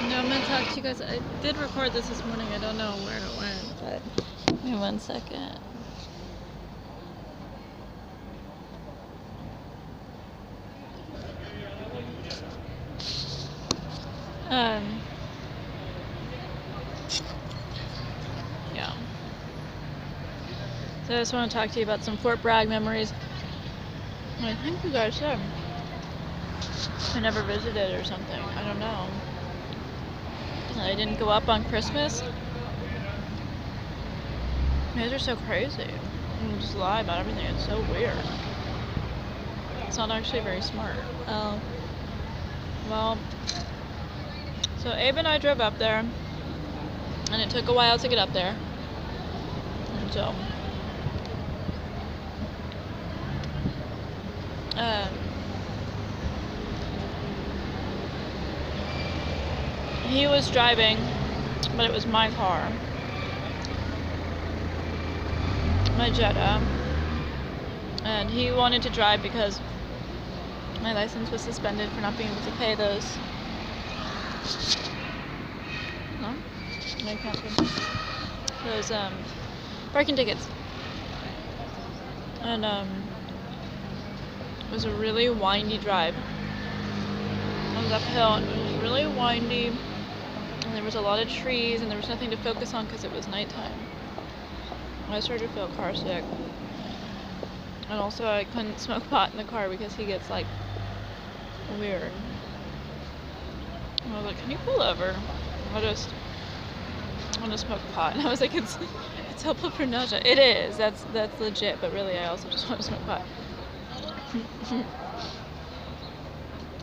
No, I'm gonna talk to you guys. I did record this morning. I don't know where it went, but give me 1 second. Yeah. So I just want to talk to you about some Fort Bragg memories. I think you guys said I never visited or something. I don't know. I didn't go up on Christmas. You guys are so crazy. You just lie about everything. It's so weird. It's not actually very smart. Well, so Abe and I drove up there, and it took a while to get up there. And so, he was driving, but it was my car, my Jetta, and he wanted to drive because my license was suspended for not being able to pay those. No? I can't pay those parking tickets. And it was a really windy drive. It was uphill, and it was really windy, and there was a lot of trees, and there was nothing to focus on because it was nighttime. I started to feel car sick. And also I couldn't smoke pot in the car because he gets like weird. And I was like, can you pull over? I want to smoke pot. And I was like, it's helpful for nausea. It is, that's legit, but really I also just want to smoke pot.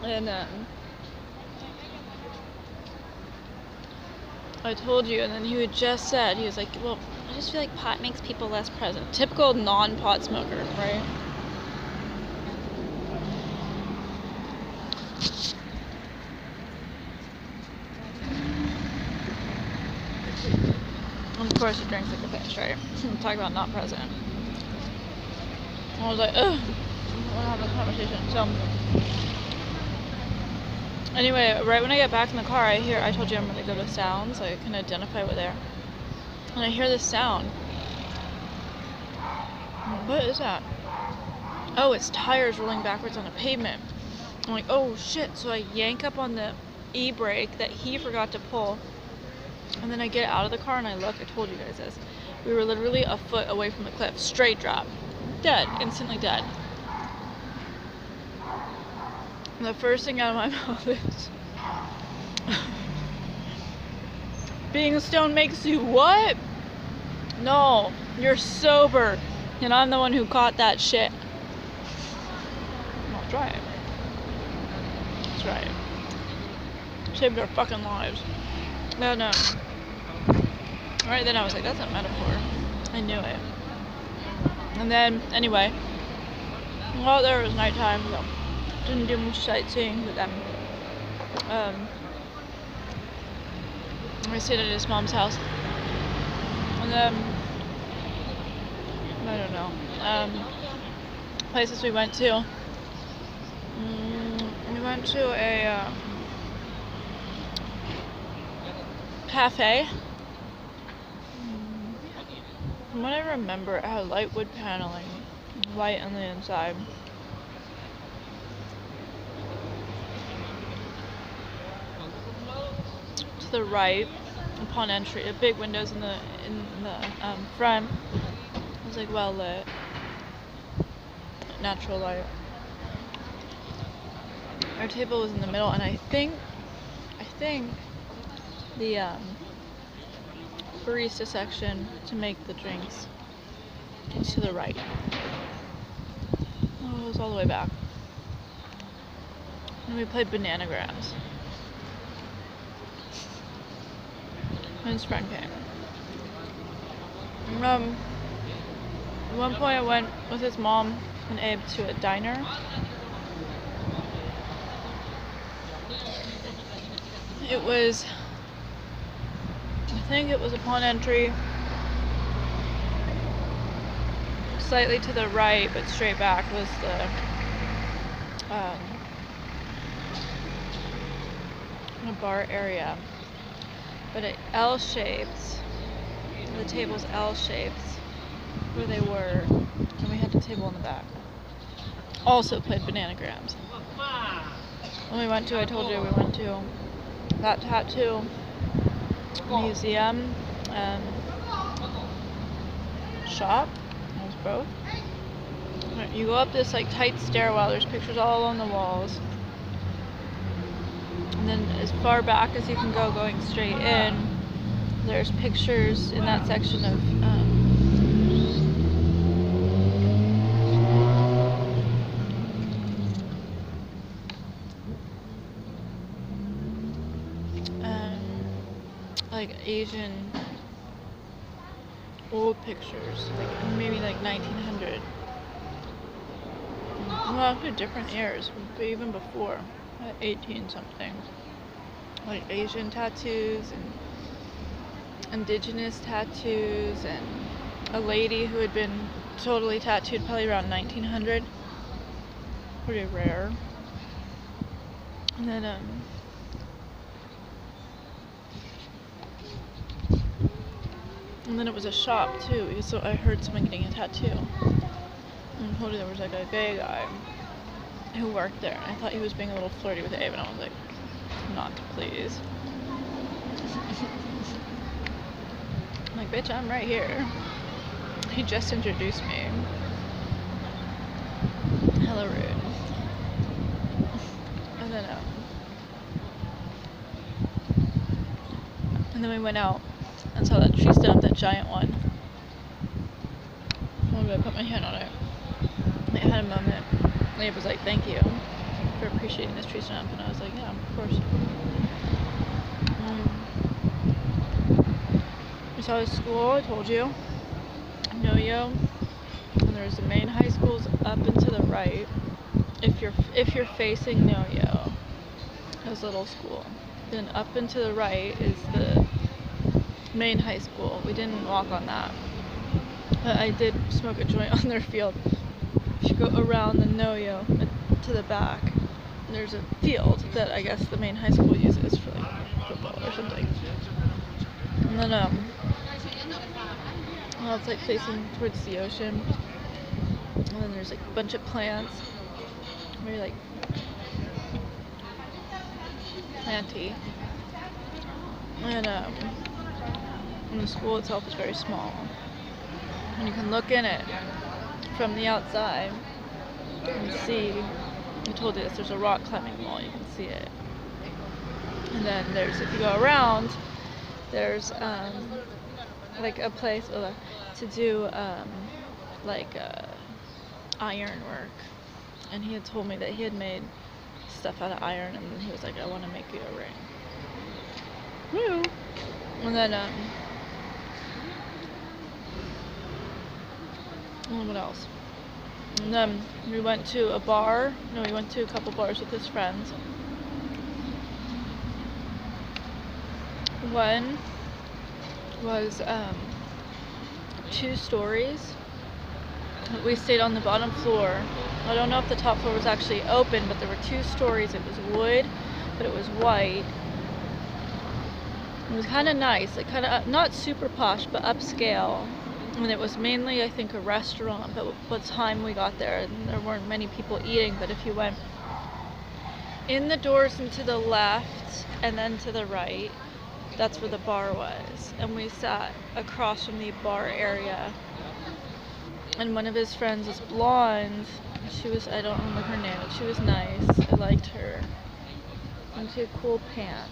And I told you, and then he had just said, he was like, well, I just feel like pot makes people less present. Typical non-pot smoker, right? And of course he drinks like a bitch, right? Talk about not present. I was like, ugh, I want to have this conversation. So, anyway, right when I get back in the car, I told you I'm going to go to sounds, so I can identify what they are. And I hear this sound. What is that? Oh, it's tires rolling backwards on the pavement. I'm like, oh shit. So I yank up on the e-brake that he forgot to pull. And then I get out of the car and I look. I told you guys this. We were literally a foot away from the cliff. Straight drop. Dead. Instantly dead. And the first thing out of my mouth is, being stoned makes you what? No, you're sober. And I'm the one who caught that shit. That's right. That's right. Saved our fucking lives. No. Right then I was like, that's a metaphor. I knew it. And then, anyway, well, there was nighttime, so didn't do much sightseeing with them. I stayed at his mom's house. And then, I don't know, places we went to. We went to a cafe. From what I remember, it had light wood paneling, light on the inside. To the right, upon entry, big windows in the front. It was like well lit, natural light. Our table was in the middle, and I think the barista section to make the drinks is to the right. Oh, it was all the way back. And we played bananagrams. And his friend came. At one point I went with his mom and Abe to a diner. It was, I think it was upon entry, slightly to the right, but straight back was the a bar area, but it L-shaped. The table's L-shaped where they were, and we had the table in the back. Also played bananagrams. When we went to, I told you we went to that tattoo museum and shop. It was both. You go up this like tight stairwell. There's pictures all along the walls, and then as far back as you can go, going straight in, there's pictures in that section of like Asian old pictures, like maybe like 1900. Well, actually different years, but even before, 18 something. Like Asian tattoos and indigenous tattoos, and a lady who had been totally tattooed probably around 1900. Pretty rare. And then it was a shop too, so I heard someone getting a tattoo. And I told you there was like a gay guy who worked there. I thought he was being a little flirty with Abe, and I was like, not please. I'm like, bitch, I'm right here. He just introduced me. Hella rude. And then we went out and saw that tree stand up, that giant one. I'm gonna put my hand on it. And I had a moment. Abe was like, thank you for appreciating this tree stand up. And I was like, yeah, of course. We saw his school, I told you. Noyo. And there's the main high schools up and to the right. If you're facing Noyo, his little school. Then up and to the right is the main high school. We didn't walk on that, but I did smoke a joint on their field. If you go around the Noyo to the back, there's a field that I guess the main high school uses for like football or something. And then well, it's like facing towards the ocean, and then there's like a bunch of plants, very like planty, and the school itself is very small, and you can look in it from the outside and see. I told you this, there's a rock climbing wall, you can see it, and then there's, if you go around, there's like a place to do like iron work, and he had told me that he had made stuff out of iron, and he was like, I want to make you a ring. Woo! And then what else? And then we went to a bar. No, we went to a couple bars with his friends. One was 2 stories. We stayed on the bottom floor. I don't know if the top floor was actually open, but there were 2 stories. It was wood, but it was white. It was kind of nice, like kind of not super posh, but upscale. And it was mainly, I think, a restaurant. But by the time we got there, there weren't many people eating. But if you went in the doors and to the left and then to the right, that's where the bar was. And we sat across from the bar area. And one of his friends was blonde. She was, I don't remember her name, but she was nice. I liked her. And she had cool pants.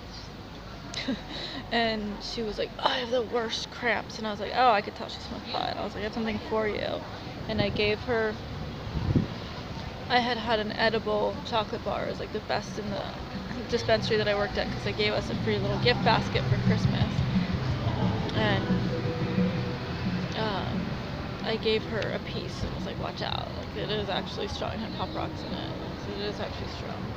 And she was like, oh, I have the worst cramps. And I was like, oh, I could tell she smoked pot. I was like, I have something for you. And I gave her, I had an edible chocolate bar. It was like the best in the dispensary that I worked at, because they gave us a free little gift basket for Christmas. And I gave her a piece and was like, watch out, like it is actually strong. It had pop rocks in it, so it is actually strong.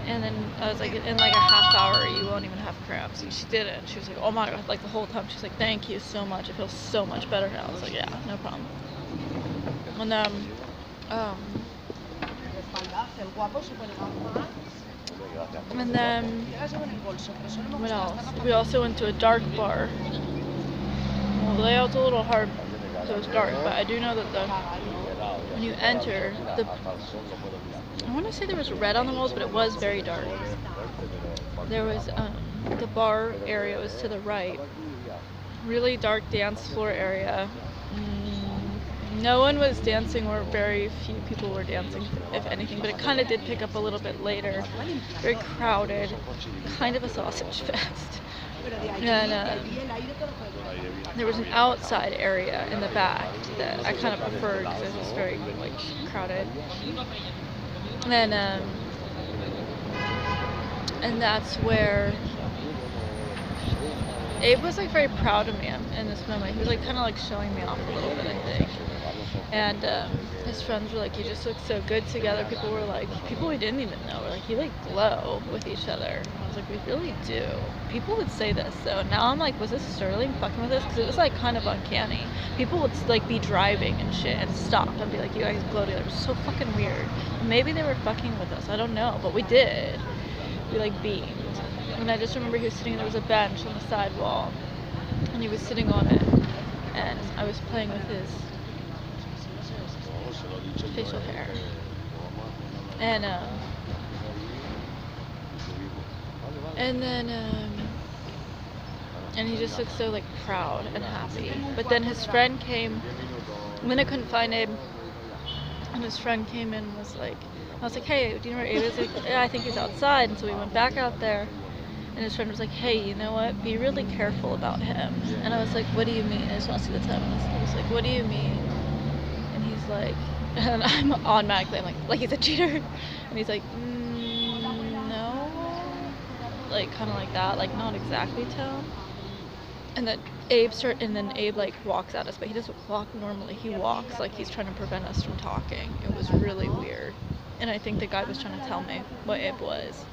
And then I was like, in like a half hour you won't even have cramps. And she did it. She was like, oh my god, like the whole time she's like, thank you so much, it feels so much better now. I was like, yeah, no problem. And And then, what else? We also went to a dark bar. Well, the layout's a little hard because it was dark, but I do know that when you enter, I want to say there was red on the walls, but it was very dark. There was, the bar area was to the right. Really dark dance floor area. No one was dancing, or very few people were dancing, if anything, but it kind of did pick up a little bit later. Very crowded, kind of a sausage fest. And there was an outside area in the back that I kind of preferred because it was very like crowded. And that's where Abe was like very proud of me in this moment. He was like kind of like showing me off a little bit, I think. And his friends were like, "You just look so good together." People were like, people we didn't even know were like, "You like glow with each other." I was like, "We really do." People would say this, so now I'm like, was this Sterling fucking with us? Because it was like kind of uncanny. People would like be driving and shit and stop and be like, "You guys glow together." It was so fucking weird. Maybe they were fucking with us. I don't know, but we did. We like beamed. And I just remember he was sitting. There was a bench on the side wall, and he was sitting on it, and I was playing with his facial hair, and then and he just looked so like proud and happy. But then his friend came, and then I couldn't find him, and his friend came in and was like, I was like, "Hey, do you know where Abe is?" Like, "Yeah, I think he's outside." And so we went back out there, and his friend was like, "Hey, you know what? Be really careful about him." And I was like, "What do you mean?" I just want to see the time. I was like, "What do you mean?" And he's like, and I'm automatically, I'm like he's a cheater. And he's like, no, like kind of like that, like not exactly tone. And then Abe like walks at us, but he doesn't walk normally. He walks like he's trying to prevent us from talking. It was really weird. And I think the guy was trying to tell me what Abe was.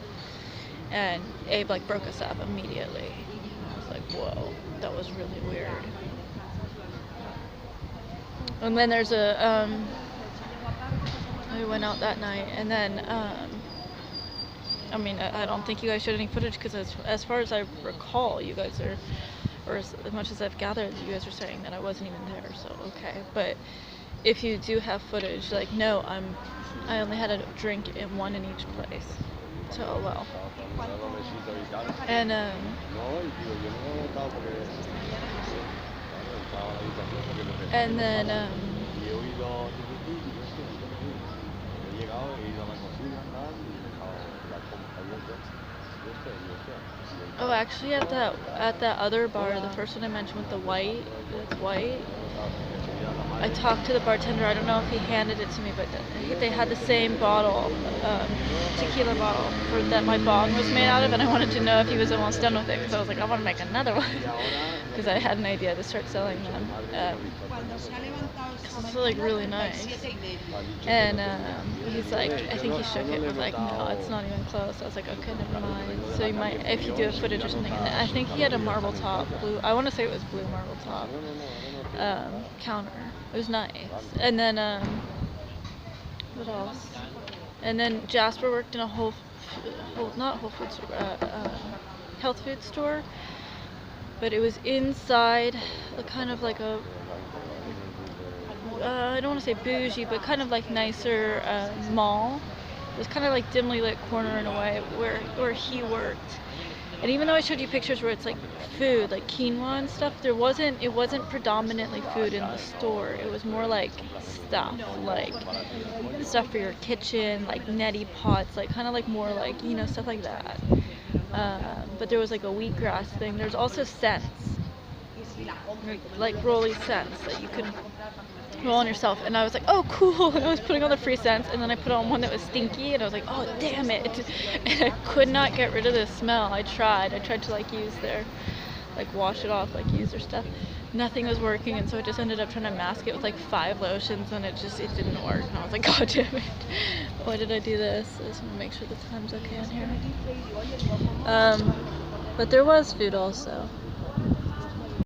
And Abe like broke us up immediately. And I was like, whoa, that was really weird. And then there's we went out that night, and then I mean, I don't think you guys showed any footage because as far as I recall, you guys are, or as much as I've gathered, you guys are saying that I wasn't even there, so okay. But if you do have footage, like, no, I only had a drink in one in each place, so oh well. And then oh, actually, at that other bar, the first one I mentioned with the white, it's white. I talked to the bartender. I don't know if he handed it to me, but they had the same bottle, tequila bottle, that my bong was made out of, and I wanted to know if he was almost done with it, because I was like, I want to make another one, because I had an idea to start selling them. It's like really nice. And he's like, I think he shook it and was like, no, it's not even close. I was like, okay, never mind. So you might, if you do have footage or something. And I think he had a marble top, blue. I want to say it was blue marble top counter. It was nice. And then what else? And then Jasper worked in a not Whole Foods, health food store, but it was inside the kind of like a I don't want to say bougie, but kind of like nicer mall. It was kind of like dimly lit corner in a way where he worked. And even though I showed you pictures where it's like food, like quinoa and stuff, it wasn't predominantly food in the store. It was more like stuff for your kitchen, like neti pots, like kind of like more like, you know, stuff like that. But there was like a wheatgrass thing. There's also scents, like rolly scents that you could roll on yourself, and I was like, oh cool, and I was putting on the free scents, and then I put on one that was stinky, and I was like, oh damn it, and I could not get rid of the smell. I tried to like use wash it off, like use their stuff. Nothing was working, and so I just ended up trying to mask it with like 5 lotions, and it didn't work, and I was like, god damn it, why did I do this? I just want to make sure the time's okay on here. But there was food also.